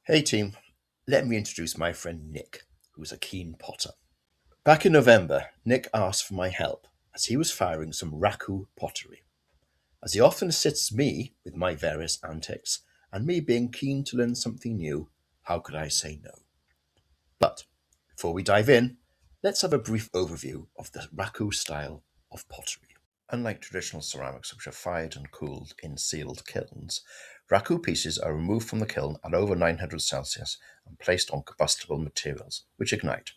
Hey team, let me introduce my friend Nick, who's a keen potter. Back in November, Nick asked for my help as he was firing some Raku Pottery. As he often assists me with my various antics, and me being keen to learn something new, how could I say no? But before we dive in, let's have a brief overview of the Raku style of pottery. Unlike traditional ceramics, which are fired and cooled in sealed kilns, raku pieces are removed from the kiln at over 900 Celsius and placed on combustible materials, which ignite.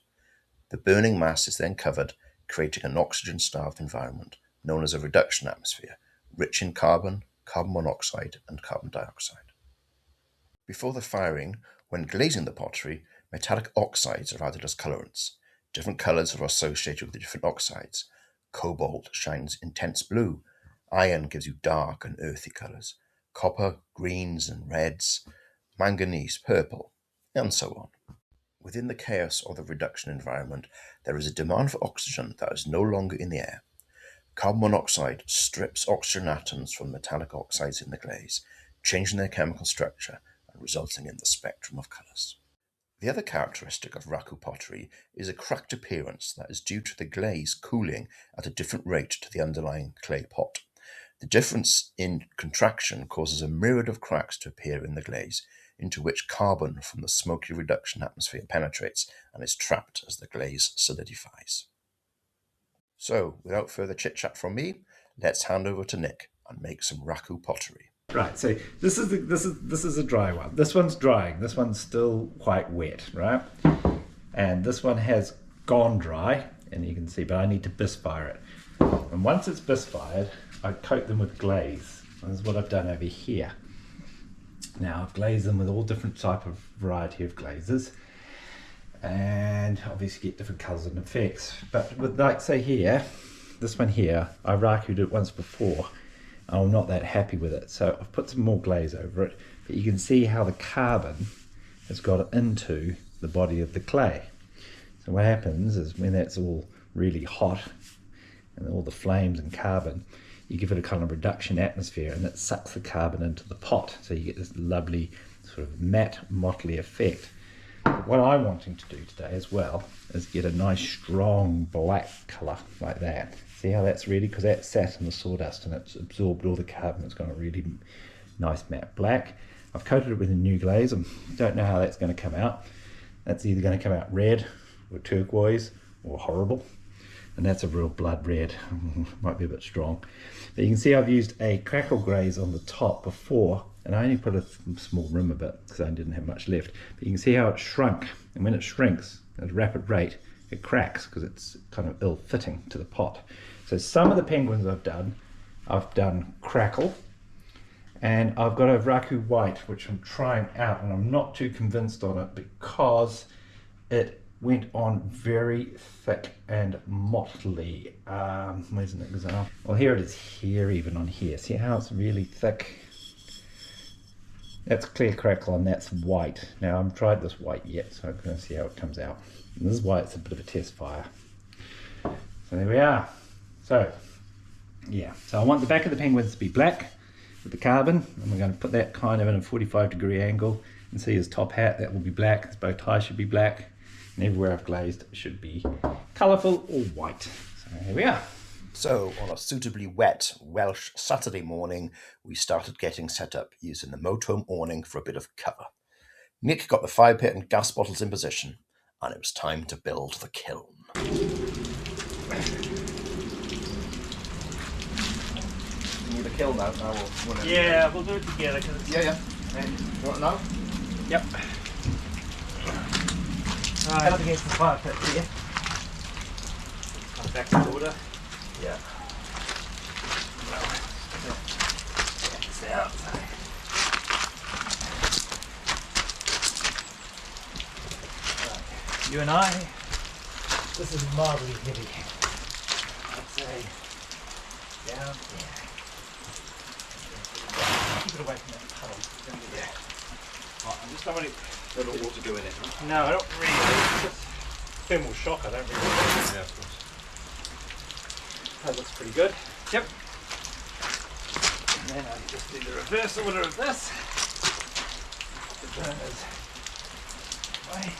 The burning mass is then covered, creating an oxygen-starved environment known as a reduction atmosphere, rich in carbon, carbon monoxide, and carbon dioxide. Before the firing, when glazing the pottery, metallic oxides are added as colorants. Different colors are associated with the different oxides. Cobalt shines intense blue. Iron gives you dark and earthy colors. Copper, greens and reds. Manganese, purple, and so on. Within the chaos of the reduction environment, there is a demand for oxygen that is no longer in the air. Carbon monoxide strips oxygen atoms from metallic oxides in the glaze, changing their chemical structure and resulting in the spectrum of colors. The other characteristic of Raku pottery is a cracked appearance that is due to the glaze cooling at a different rate to the underlying clay pot. The difference in contraction causes a myriad of cracks to appear in the glaze, into which carbon from the smoky reduction atmosphere penetrates and is trapped as the glaze solidifies. So, without further chit-chat from me, let's hand over to Nick and make some Raku pottery. Right, so this is a dry one. This one's drying. This one's still quite wet, right? And this one has gone dry, and you can see, but I need to bisque fire it. And once it's bisque fired, I coat them with glaze. And this is what I've done over here. Now I've glazed them with all different type of variety of glazes, and obviously get different colours and effects. But with, like, say here, this one here, I raku'd it once before. I'm not that happy with it, so I've put some more glaze over it, but you can see how the carbon has got into the body of the clay. So what happens is when that's all really hot and all the flames and carbon, you give it a kind of reduction atmosphere and it sucks the carbon into the pot, so you get this lovely sort of matte motley effect. What I'm wanting to do today as well is get a nice strong black colour like that. See how that's really, because that sat in the sawdust and it's absorbed all the carbon. It's got a really nice matte black. I've coated it with a new glaze. I don't know how that's going to come out. That's either going to come out red or turquoise or horrible. And that's a real blood red. Might be a bit strong. But you can see I've used a crackle glaze on the top before, and I only put a small rim of it because I didn't have much left. But you can see how it shrunk, and when it shrinks at a rapid rate, it cracks because it's kind of ill-fitting to the pot. So some of the penguins I've done crackle, and I've got a Raku white which I'm trying out, and I'm not too convinced on it because it went on very thick and motley. Where's an example? Well, here it is here, even on here. See how it's really thick? That's clear crackle and that's white. Now I haven't tried this white yet, so I'm going to see how it comes out. And this is why it's a bit of a test fire. So there we are. So, yeah. So I want the back of the penguins to be black with the carbon, and we're going to put that kind of in a 45-degree angle. And see his top hat, that will be black. His bow tie should be black. And everywhere I've glazed should be colourful or white. So here we are. So, on a suitably wet Welsh Saturday morning, we started getting set up using the motorhome awning for a bit of cover. Nick got the fire pit and gas bottles in position, and it was time to build the kiln. You need the kiln out now? Or yeah, we'll do it together. Yeah. You want it now? Yep. Right. Up against the fire pit here. Come back to order. Yeah. This out. Right. You and I, this is mildly heavy. I'd say down here. Keep it away from that puddle. Yeah. Right, I'm just don't want what to do in it. Huh? No, I don't really. It's just thermal shock. I don't really. Yeah, of course. That looks pretty good. Yep. And then I just do the reverse order of this. The burners way.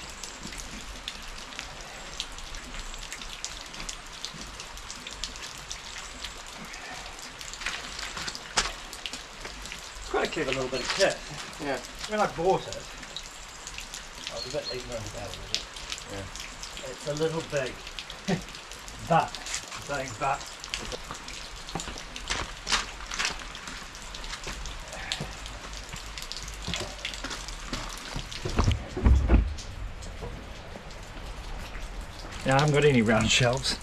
Quite a clever little bit of kit. Yeah. When I bought it, I was a bit ignorant about it. Yeah. It's a little big. But, I'm saying but. Now I haven't got any round shelves.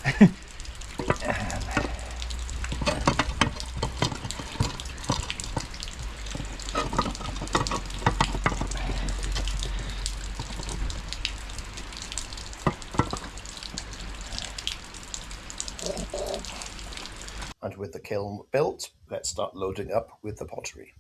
And with the kiln built, let's start loading up with the pottery.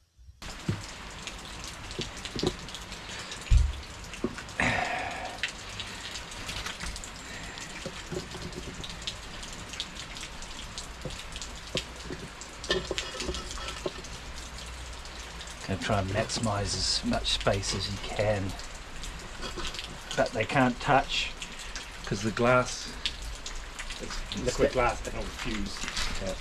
Going to try and maximise as much space as you can, but they can't touch because the glass, it's liquid glass, they don't fuse. Yeah.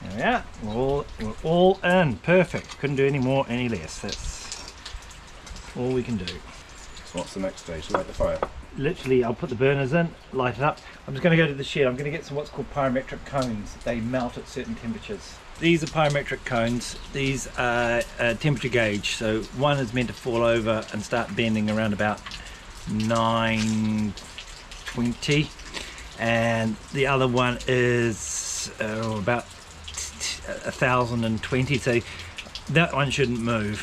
There we are. We're all in. Perfect. Couldn't do any more, any less. That's all we can do. So what's the next stage? Light the fire? Literally, I'll put the burners in, light it up. I'm just going to go to the shed. I'm going to get some what's called pyrometric cones. They melt at certain temperatures. These are pyrometric cones. These are temperature gauge. So one is meant to fall over and start bending around about 920, and the other one is about 1020. So that one shouldn't move.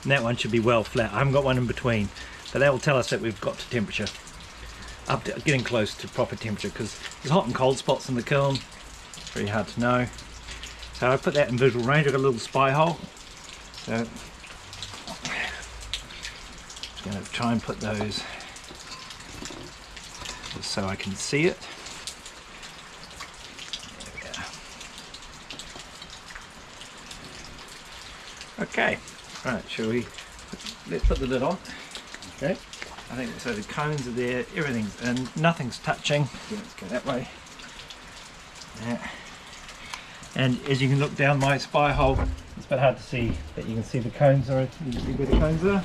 And that one should be well flat. I haven't got one in between, but that will tell us that we've got to temperature, up to getting close to proper temperature, because there's hot and cold spots in the kiln. It's very hard to know. So I put that in visual range. I've got a little spy hole. So I'm going to try and put those just so I can see it. There we are. Okay, right, shall we, let's put the lid on. Okay. I think so. The cones are there, everything's in, nothing's touching. Yeah, let's go that way. Yeah. And as you can look down my spy hole, it's a bit hard to see, but you can see the cones are. You can see where the cones are.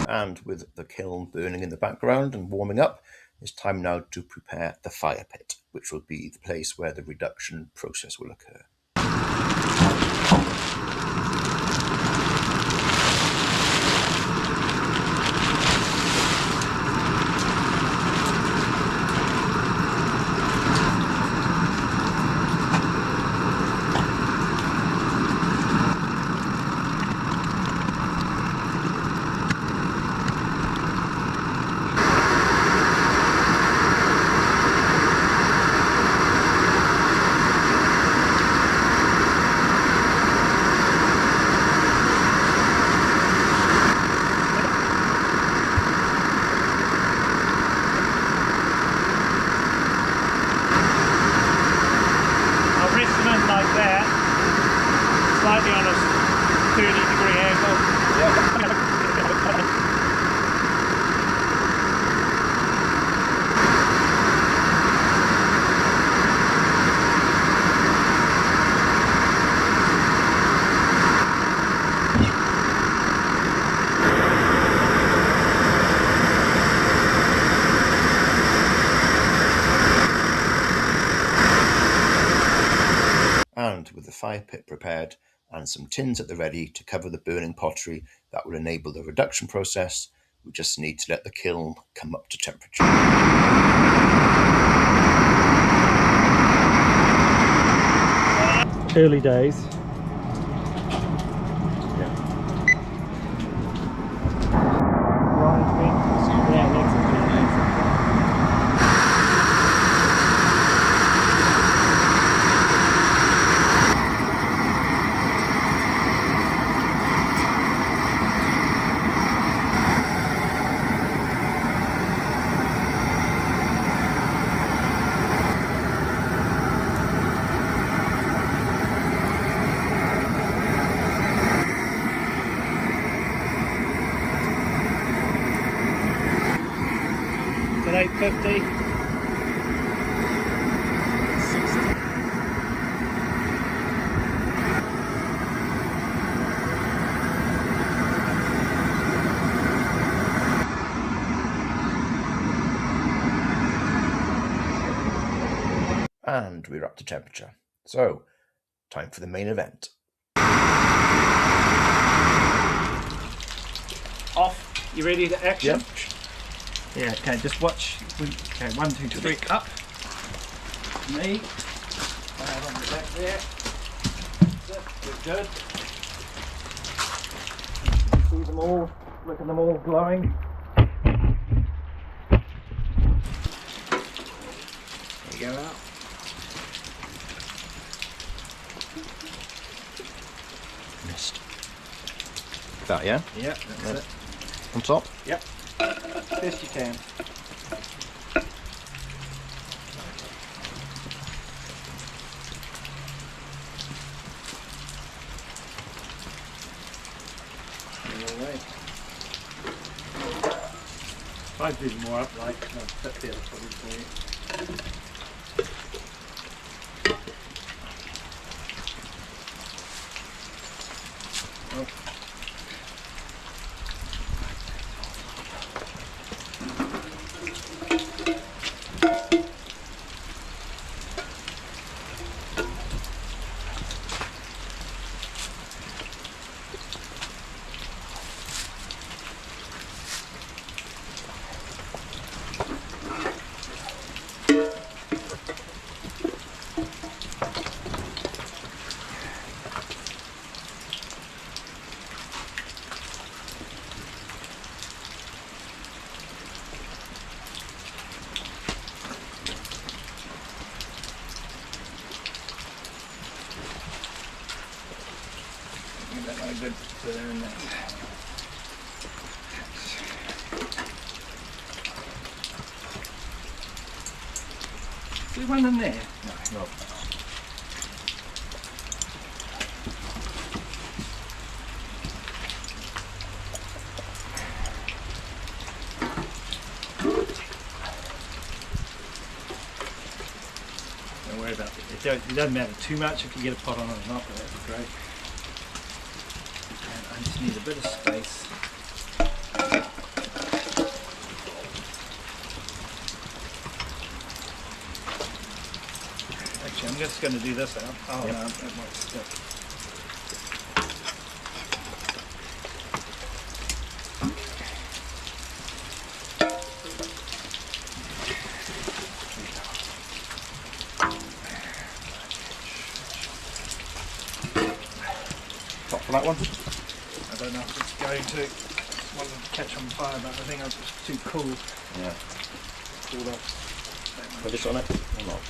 And with the kiln burning in the background and warming up, it's time now to prepare the fire pit, which will be the place where the reduction process will occur. Like that, slightly on a 30-degree angle. And with the fire pit prepared and some tins at the ready to cover the burning pottery that will enable the reduction process, we just need to let the kiln come up to temperature. early days. At 850. 60. And we're up to temperature. So, time for the main event. Off. You ready to action? Yep. Yeah, okay, just watch. Okay, 1, 2, 3, up. Me. On the back there. That's it, we're good. See them all, look at them all glowing. There you go out. Missed. That, yeah? Yep, that's it. On top? Yep. Best you can. If I do more up, like, I'll fit there probably for you. Oh. That might be good to burn that. Is there one in there? No. Don't worry about it. It doesn't matter too much if you get a pot on it or not, but that'd be great. And I just need a bit of space. Actually, I'm just going to do this out. Oh, yep. No, that might stick. Top for that one? I don't know if it's going to. I wanted to catch on fire, but I think I was too cool. Yeah. Cooled off. Put this on it or not?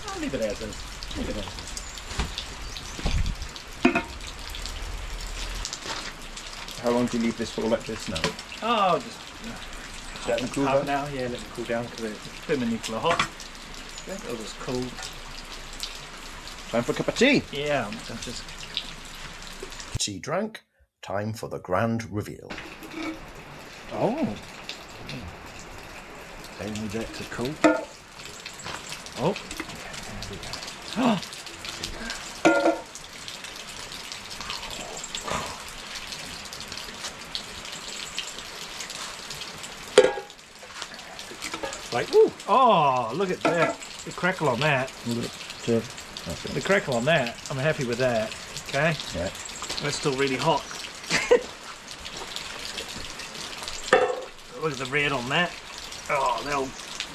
I'll leave it as is. Leave it as is. How long do you leave this for like this now? Oh, just Let them cool half down? now. Yeah, let them cool down because it's thermonuclear hot. It'll just cool. Time for a cup of tea. Yeah, I'm just. Tea drank. Time for the grand reveal. Oh. Okay, need that to cool. Oh. Oh. Like, ooh. Oh, look at that. The crackle on that. The crackle on that. I'm happy with that. Okay. Yeah. It's still really hot. Look at the red on that. Oh, that'll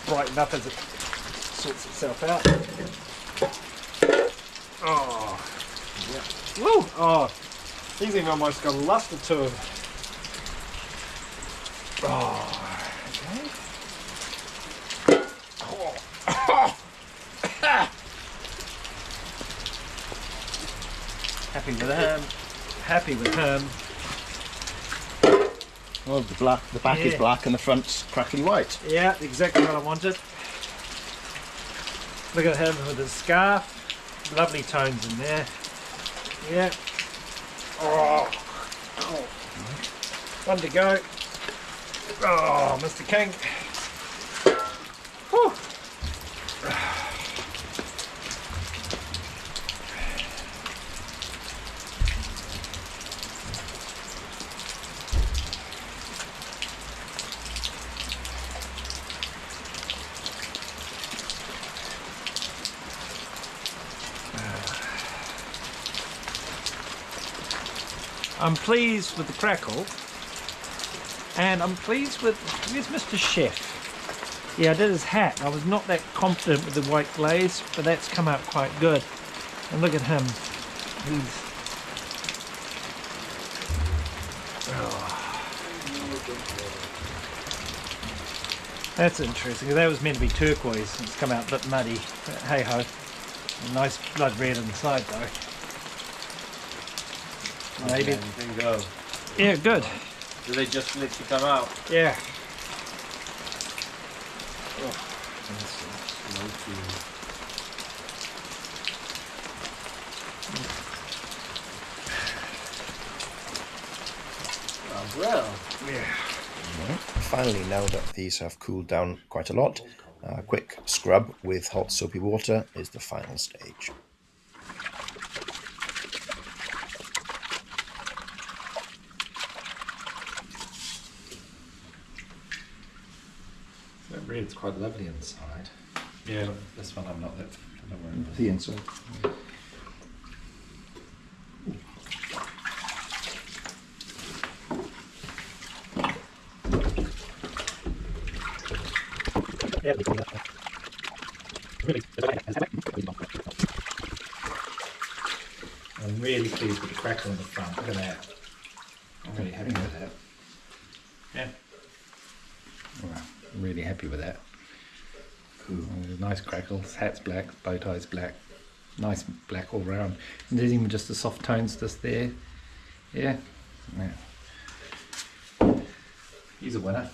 brighten up as it sorts itself out. Oh, Woo! Oh, he's even almost got a luster to him. Oh, okay. Happy with him. Happy with him. Oh, the back is black and the front's crackly white. Yeah, exactly what I wanted. Look at him with his scarf. Lovely tones in there. Yeah. Oh. One to go. Oh, Mr. King. Whew. I'm pleased with the crackle, and I'm pleased with, where's Mr. Chef? Yeah, I did his hat. I was not that confident with the white glaze, but that's come out quite good. And look at him. He's... That's interesting. That was meant to be turquoise. It's come out a bit muddy. But hey ho. A nice blood red inside though. Maybe. There you go. Yeah, good. Do they just let you come out? Yeah. Well. Yeah. Finally, now that these have cooled down quite a lot, a quick scrub with hot soapy water is the final stage. That red's quite lovely inside. Yeah. This one I'm not that. I don't worry about The inside. I'm really pleased with the crackle in the front. Look at that. I'm really happy with that. Yeah. Well, I'm really happy with that. Cool. Nice crackles. Hat's black, bow tie's black. Nice black all round. And there's even just the soft tones just there. Yeah. Yeah. He's a winner.